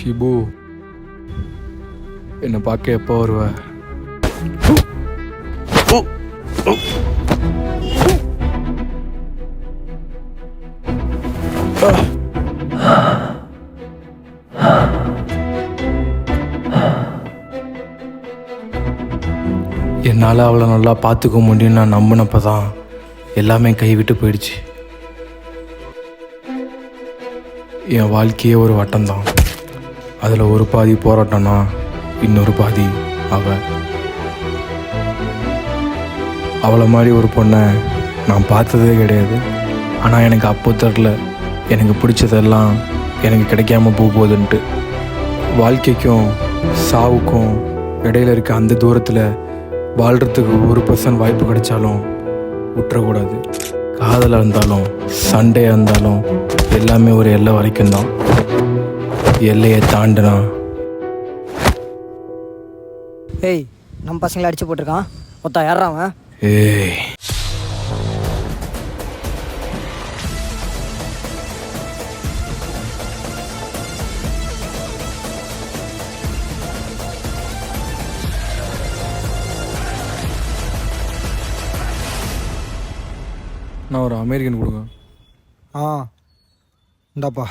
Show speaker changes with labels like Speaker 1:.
Speaker 1: ஷிபு, என்னை பார்க்க எப்போ வருவ? என்னால் அவளை நல்லா பார்த்துக்க முடியும்னு நான் நம்பினப்ப தான் எல்லாமே கைவிட்டு போயிடுச்சு. என் வாழ்க்கையே ஒரு வட்டம்தான். அதில் ஒரு பாதி போராட்டம்னா இன்னொரு பாதி அவளை மாதிரி ஒரு பொண்ணை நான் பார்த்ததே கிடையாது. ஆனால் எனக்கு அப்போ தெரில எனக்கு பிடிச்சதெல்லாம் எனக்கு கிடைக்காம போகுதுன்ட்டு. வாழ்க்கைக்கும் சாவுக்கும் இடையில இருக்க அந்த தூரத்தில் வாழ்கிறதுக்கு 1% வாய்ப்பு கிடைச்சாலும் விட்டுறக்கூடாது. காதலாக இருந்தாலும் சண்டையாக இருந்தாலும் எல்லாமே ஒரு எல்லை வரைக்கும் தான். எல்லையை தாண்டினா
Speaker 2: ஏய், நம்ம பசங்களை அடிச்சு போட்டிருக்கான். மொத்தா யாரா அவன்?
Speaker 1: ஏய், நான் ஒரு அமெரிக்கன் கொடுங்க.
Speaker 2: இந்தாப்பா.